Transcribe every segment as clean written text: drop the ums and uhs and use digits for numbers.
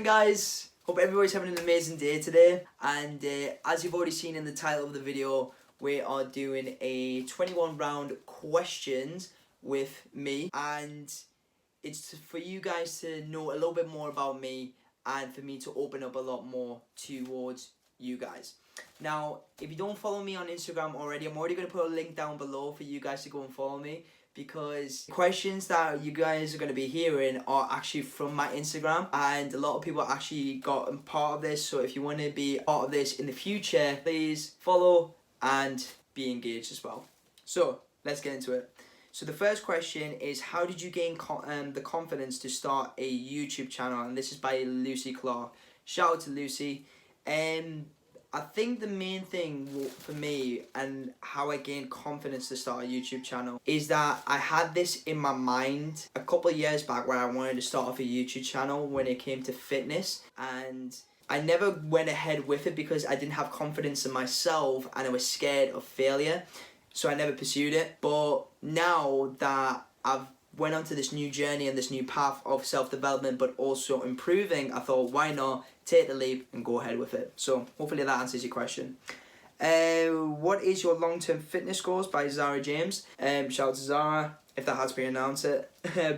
morning, guys. Hope everybody's having an amazing day today. And as you've already seen in the title of the video, we are doing a 21 round questions with me. And it's for you guys to know a little bit more about me and for me to open up a lot more towards you guys. Now, if you don't follow me on Instagram already, I'm already going to put a link down below for you guys to go and follow me, because questions that you guys are going to be hearing are actually from my Instagram, and a lot of people actually got part of this. So if you want to be part of this in the future, please follow and be engaged as well. So let's get into it. So the first question is, how did you gain the confidence to start a YouTube channel? And this is by Lucy Clark. Shout out to Lucy. I think the main thing for me and how I gained confidence to start a YouTube channel is that I had this in my mind a couple of years back where I wanted to start off a YouTube channel when it came to fitness, and I never went ahead with it because I didn't have confidence in myself and I was scared of failure, so I never pursued it. But now that I've went onto this new journey and this new path of self-development but also improving, I thought, why not take the leap and go ahead with it? So hopefully that answers your question. What is your long-term fitness goals by Zara James? Shout out to Zara if that has to pronounce it.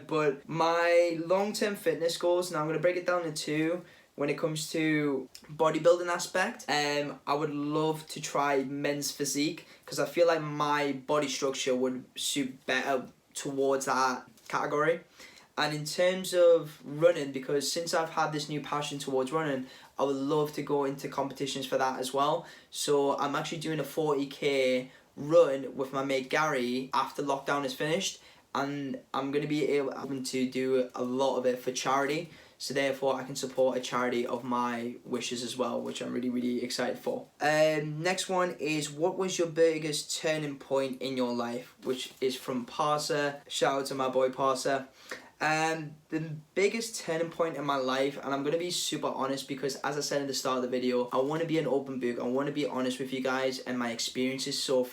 But my long-term fitness goals, now I'm going to break it down into two. When it comes to bodybuilding aspect, I would love to try men's physique because I feel like my body structure would suit better towards that category. And in terms of running, because since I've had this new passion towards running, I would love to go into competitions for that as well. So I'm actually doing a 40k run with my mate Gary after lockdown is finished, and I'm going to be able to do a lot of it for charity. So therefore I can support a charity of my wishes as well, which I'm really excited for. Next one is, what was your biggest turning point in your life? Which is from Parsa. Shout out to my boy Parsa. The biggest turning point in my life, and I'm going to be super honest because as I said in the start of the video, I want to be an open book. I want to be honest with you guys and my experiences, so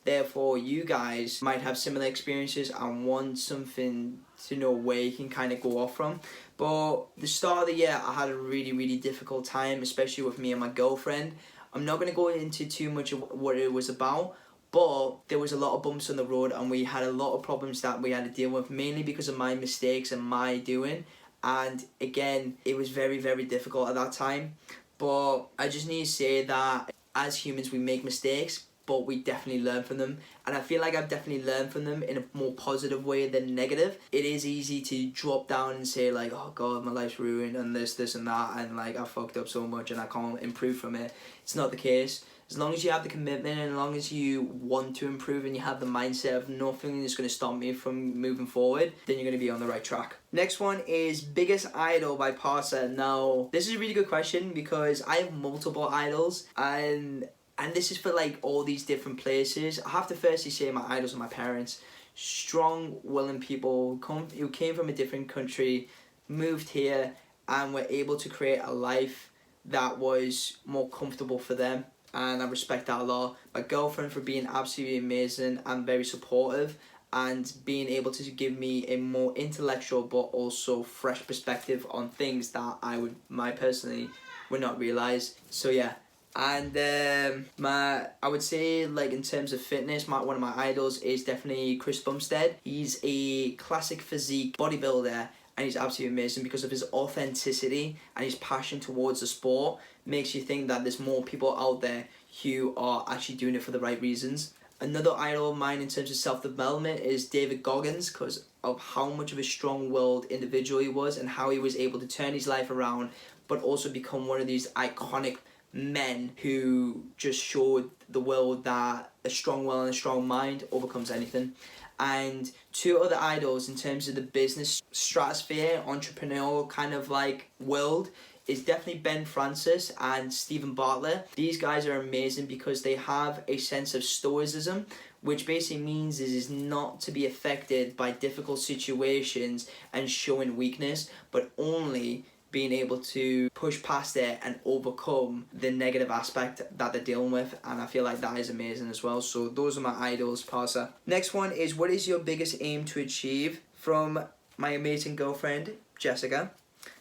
therefore you guys might have similar experiences and want something to know where you can kind of go off from. But the start of the year, I had a really difficult time, especially with me and my girlfriend. I'm not going to go into too much of what it was about, but there was a lot of bumps on the road and we had a lot of problems that we had to deal with, mainly because of my mistakes and my doing. And again, it was very difficult at that time. But I just need to say that as humans, we make mistakes, but we definitely learn from them. And I feel like I've definitely learned from them in a more positive way than negative. It is easy to drop down and say like, oh God, my life's ruined and this and that, and like I fucked up so much and I can't improve from it. It's not the case. As long as you have the commitment and as long as you want to improve and you have the mindset of nothing is going to stop me from moving forward, then you're going to be on the right track. Next one is biggest idol by Parsa. Now, this is a really good question because I have multiple idols, and this is for like all these different places. I have to firstly say my idols are my parents. Strong, willing people who came from a different country, moved here, and were able to create a life that was more comfortable for them. And I respect that a lot. My girlfriend for being absolutely amazing and very supportive, and being able to give me a more intellectual but also fresh perspective on things that I personally would not realize. So yeah. And I would say, like, in terms of fitness, one of my idols is definitely Chris Bumstead. He's a classic physique bodybuilder, and he's absolutely amazing because of his authenticity and his passion towards the sport. Makes you think that there's more people out there who are actually doing it for the right reasons. Another idol of mine in terms of self-development is David Goggins, because of how much of a strong-willed individual he was and how he was able to turn his life around, but also become one of these iconic men who just showed the world that a strong will and a strong mind overcomes anything. And two other idols in terms of the business stratosphere, entrepreneurial kind of like world, is definitely Ben Francis and Stephen Bartlett. These guys are amazing because they have a sense of stoicism, which basically means is not to be affected by difficult situations and showing weakness, but only being able to push past it and overcome the negative aspect that they're dealing with. And I feel like that is amazing as well. So those are my idols, Parsa. Next one is, what is your biggest aim to achieve? From my amazing girlfriend, Jessica.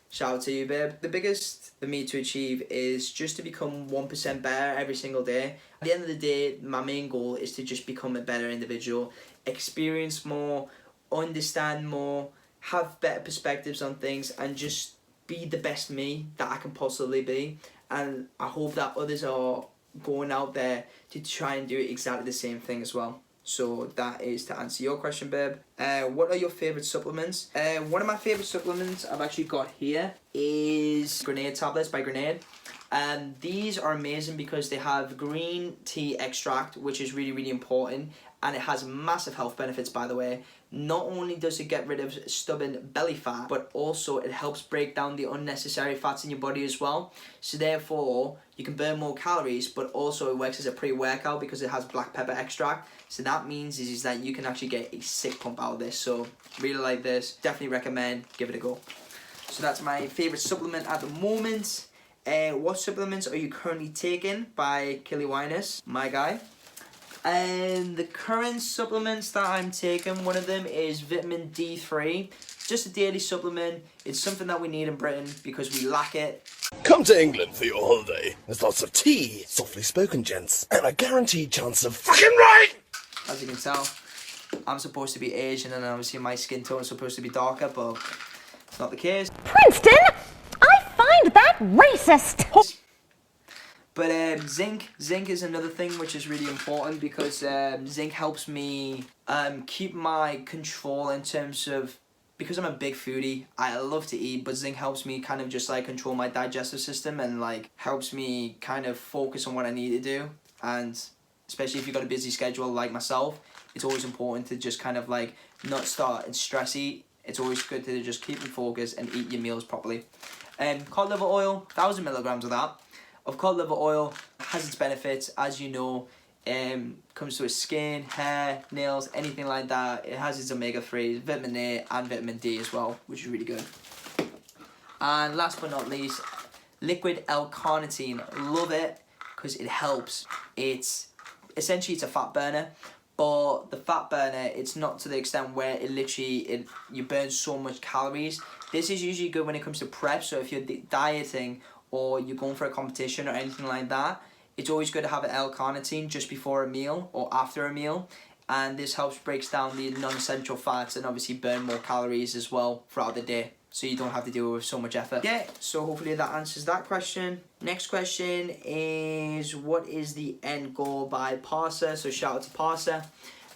shout out to you, babe. The biggest for me to achieve is just to become 1% better every single day. At the end of the day, my main goal is to just become a better individual, experience more, understand more, have better perspectives on things, and just be the best me that I can possibly be. And I hope that others are going out there to try and do exactly the same thing as well. So that is to answer your question, babe. What are your favourite supplements? One of my favourite supplements I've actually got here is Grenade tablets by Grenade. These are amazing because they have green tea extract, which is really, really important, and it has massive health benefits, by the way. Not only does it get rid of stubborn belly fat, but also it helps break down the unnecessary fats in your body as well. So therefore, you can burn more calories, but also it works as a pre-workout because it has black pepper extract. So that means is that you can actually get a sick pump out of this. So really like this. Definitely recommend. Give it a go. So that's my favourite supplement at the moment. What supplements are you currently taking by Killy Winus, my guy? And the current supplements that I'm taking, one of them is vitamin D3. Just a daily supplement. It's something that we need in Britain because we lack it. Come to England for your holiday. There's lots of tea, softly spoken gents, and a guaranteed chance of fucking right! As you can tell, I'm supposed to be Asian and obviously my skin tone is supposed to be darker, but it's not the case. Princeton? I find that racist! But zinc is another thing which is really important because zinc helps me keep my control in terms of, because I'm a big foodie, I love to eat, but zinc helps me kind of just like control my digestive system and like helps me kind of focus on what I need to do. And especially if you've got a busy schedule like myself, it's always important to just kind of like not start and stress eat. It's always good to just keep your focus and eat your meals properly. Cod liver oil, 1,000 milligrams of that. Of cod liver oil has its benefits, as you know. Comes to its skin, hair, nails, anything like that. It has its omega-3s, vitamin A and vitamin D as well, which is really good. And last but not least, liquid L-carnitine. Love it because it helps. It's essentially, it's a fat burner, but the fat burner, it's not to the extent where it literally you burn so much calories. This is usually good when it comes to prep. So if you're dieting or you're going for a competition or anything like that, it's always good to have an L-carnitine just before a meal or after a meal, and this helps breaks down the non-essential fats and obviously burn more calories as well throughout the day, so you don't have to deal with so much effort. Yeah, so hopefully that answers that question. Next question is, what is the end goal by Parsa? So shout out to Parsa.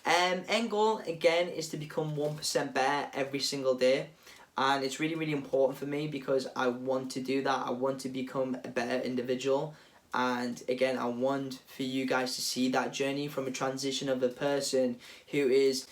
End goal again is to become 1% better every single day. And it's really, really important for me because I want to do that. I want to become a better individual. And again, I want for you guys to see that journey from a transition of a person who is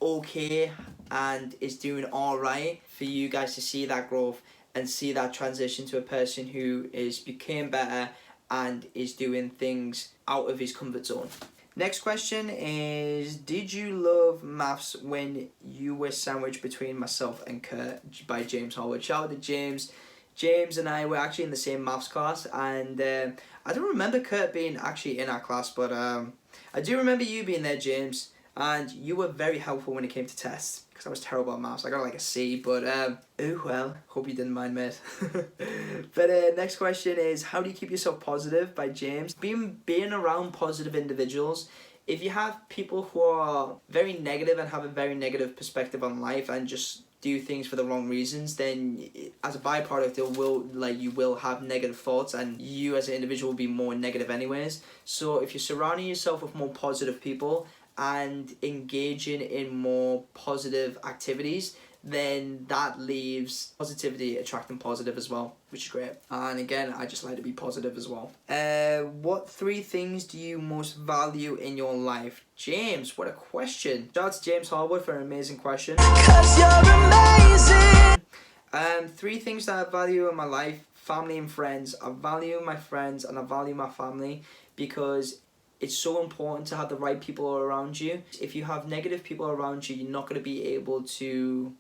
okay and is doing all right, for you guys to see that growth and see that transition to a person who is became better and is doing things out of his comfort zone. Next question is, did you love maths when you were sandwiched between myself and Kurt? By James Howard. Shout out to James. James and I were actually in the same maths class, and I don't remember Kurt being actually in our class, but I do remember you being there, James, and you were very helpful when it came to tests, because I was terrible at maths. I got like a C, but oh well, hope you didn't mind, mate. But next question is, how do you keep yourself positive? By James. Being around positive individuals. If you have people who are very negative and have a very negative perspective on life and just do things for the wrong reasons, then as a byproduct you will have negative thoughts, and you as an individual will be more negative anyways. So if you're surrounding yourself with more positive people and engaging in more positive activities, then that leaves positivity attracting positive as well, which is great. And again, I just like to be positive as well. What 3 things do you most value in your life? James, what a question. Shout out to James Harwood for an amazing question. 'Cause you're amazing. 3 things that I value in my life: family and friends. I value my friends and I value my family because it's so important to have the right people around you. If you have negative people around you, you're not going to be able to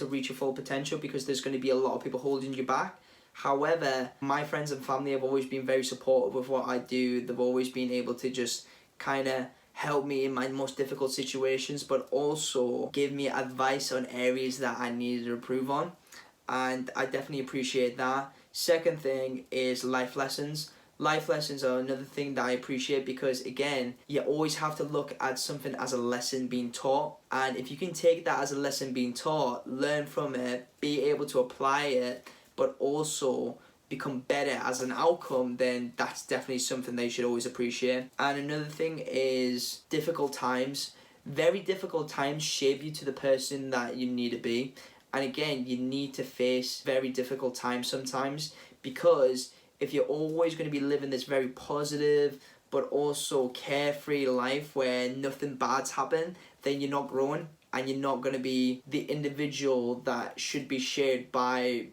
reach your full potential because there's going to be a lot of people holding you back. However, my friends and family have always been very supportive of what I do. They've always been able to just kind of help me in my most difficult situations, but also give me advice on areas that I needed to improve on. and I definitely appreciate that. Second thing is life lessons. Life lessons are another thing that I appreciate because, again, you always have to look at something as a lesson being taught. And if you can take that as a lesson being taught, learn from it, be able to apply it, but also become better as an outcome, then that's definitely something they should always appreciate. And another thing is difficult times. Very difficult times shape you to the person that you need to be. And again, you need to face very difficult times sometimes, because if you're always going to be living this very positive but also carefree life where nothing bad's happen, then you're not growing and you're not going to be the individual that should be shared by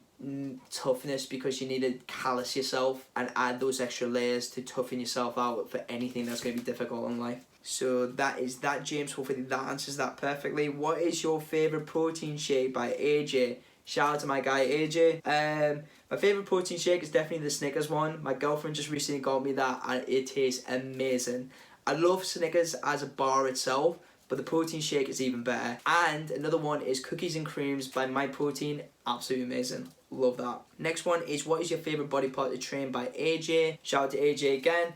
toughness, because you need to callous yourself and add those extra layers to toughen yourself out for anything that's going to be difficult in life. So that is that, James. Hopefully that answers that perfectly. What is your favourite protein shake by AJ? Shout out to my guy AJ. My favourite protein shake is definitely the Snickers one. My girlfriend just recently got me that and it tastes amazing. I love Snickers as a bar itself, but the protein shake is even better. And another one is Cookies and Creams by MyProtein. Absolutely amazing. Love that. Next one is, what is your favourite body part to train by AJ? Shout out to AJ again.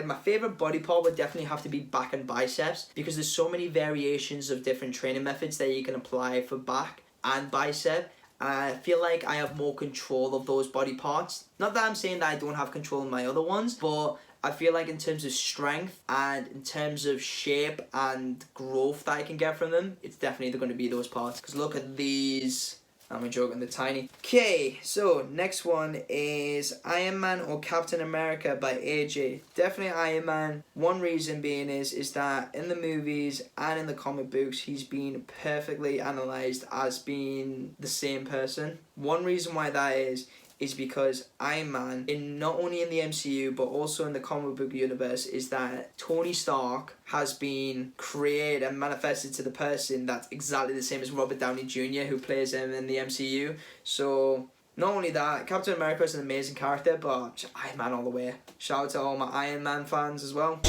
My favourite body part would definitely have to be back and biceps, because there's so many variations of different training methods that you can apply for back and bicep. I feel like I have more control of those body parts. Not that I'm saying that I don't have control of my other ones, but I feel like in terms of strength and in terms of shape and growth that I can get from them, it's definitely going to be those parts. Because look at these. I'm joking, they're tiny. Okay, so next one is Iron Man or Captain America by AJ. Definitely Iron Man. One reason being is that in the movies and in the comic books, he's been perfectly analysed as being the same person. One reason why that is because Iron Man, not only in the MCU but also in the comic book universe, is that Tony Stark has been created and manifested to the person that's exactly the same as Robert Downey Jr., who plays him in the MCU. So not only that, Captain America is an amazing character, but Iron Man all the way. Shout out to all my Iron Man fans as well.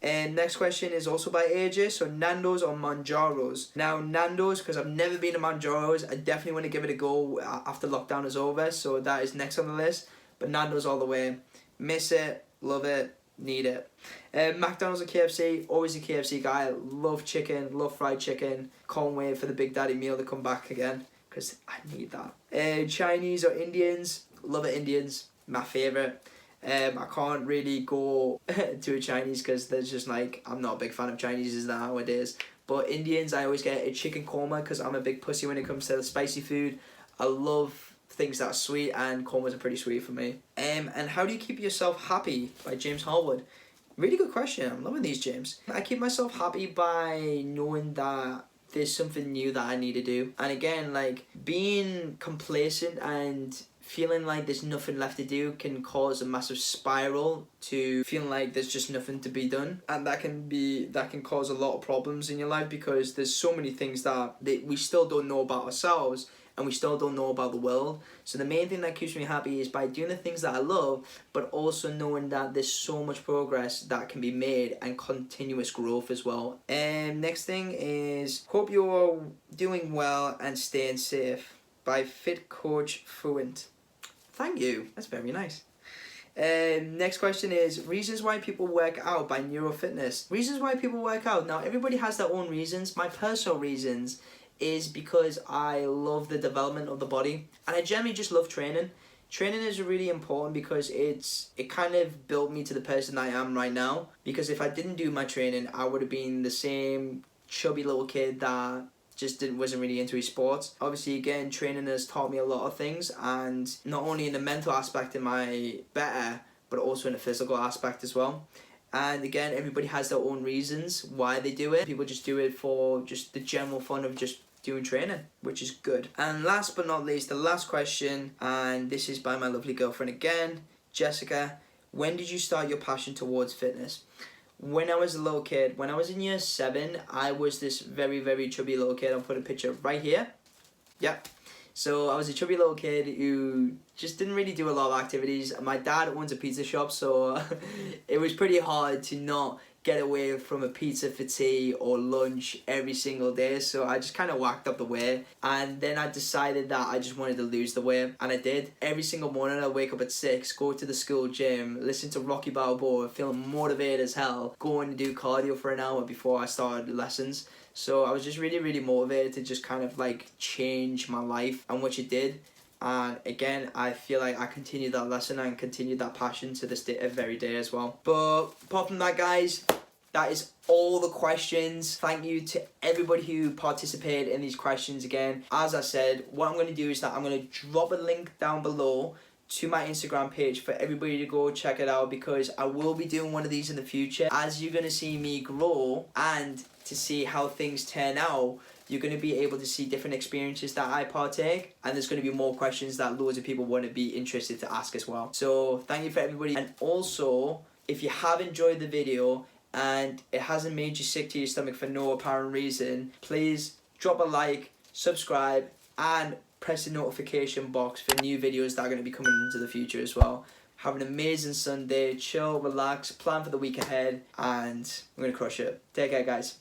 And next question is also by AJ. So Nando's or Manjaro's? Now Nando's, because I've never been to Manjaro's. I definitely want to give it a go after lockdown is over. So that is next on the list. But Nando's all the way. Miss it, love it, need it. McDonald's or KFC? Always a KFC guy. Love chicken, love fried chicken. Can't wait for the Big Daddy meal to come back again, because I need that. Chinese or Indians? Love it, Indians. My favourite. I can't really go to a Chinese because there's just like, I'm not a big fan of Chinese nowadays. But Indians, I always get a chicken korma because I'm a big pussy when it comes to the spicy food. I love things that are sweet, and kormas are pretty sweet for me. And how do you keep yourself happy? By James Harwood. Really good question. I'm loving these, James. I keep myself happy by knowing that there's something new that I need to do. And again, like, being complacent and feeling like there's nothing left to do can cause a massive spiral to feeling like there's just nothing to be done, and that can cause a lot of problems in your life, because there's so many things that we still don't know about ourselves and we still don't know about the world. So the main thing that keeps me happy is by doing the things that I love, but also knowing that there's so much progress that can be made and continuous growth as well. And next thing is, hope you're doing well and staying safe by Fit Coach Fluent. Thank you. That's very nice. Next question is, reasons why people work out by Neurofitness. Reasons why people work out. Now, everybody has their own reasons. My personal reasons is because I love the development of the body, and I generally just love training. Training is really important because it kind of built me to the person I am right now. Because if I didn't do my training, I would have been the same chubby little kid that just wasn't really into his sports. Obviously, again, training has taught me a lot of things, and not only in the mental aspect am I better, but also in the physical aspect as well. And again, everybody has their own reasons why they do it. People just do it for just the general fun of just doing training, which is good. And last but not least, the last question, and this is by my lovely girlfriend again, Jessica. When did you start your passion towards fitness? When I was a little kid, when I was in year 7, I was this very, very chubby little kid. I'll put a picture right here. Yep. So I was a chubby little kid who just didn't really do a lot of activities. My dad owns a pizza shop, so it was pretty hard to not get away from a pizza for tea or lunch every single day, so I just kind of whacked up the weight, and then I decided that I just wanted to lose the weight, and I did. Every single morning I wake up at 6, go to the school gym, listen to Rocky Balboa, feeling motivated as hell, going to do cardio for an hour before I started lessons. So I was just really motivated to just kind of like change my life, and which it did. And again, I feel like I continued that lesson and continued that passion to this day, very day as well. But apart from that, guys, that is all the questions. Thank you to everybody who participated in these questions again. As I said, what I'm going to do is that I'm going to drop a link down below to my Instagram page for everybody to go check it out, because I will be doing one of these in the future. As you're going to see me grow and to see how things turn out, you're going to be able to see different experiences that I partake, and there's going to be more questions that loads of people want to be interested to ask as well. So thank you for everybody, and also if you have enjoyed the video and it hasn't made you sick to your stomach for no apparent reason, please drop a like, subscribe, and press the notification box for new videos that are going to be coming into the future as well. Have an amazing Sunday, chill, relax, plan for the week ahead, and we're going to crush it. Take care, guys.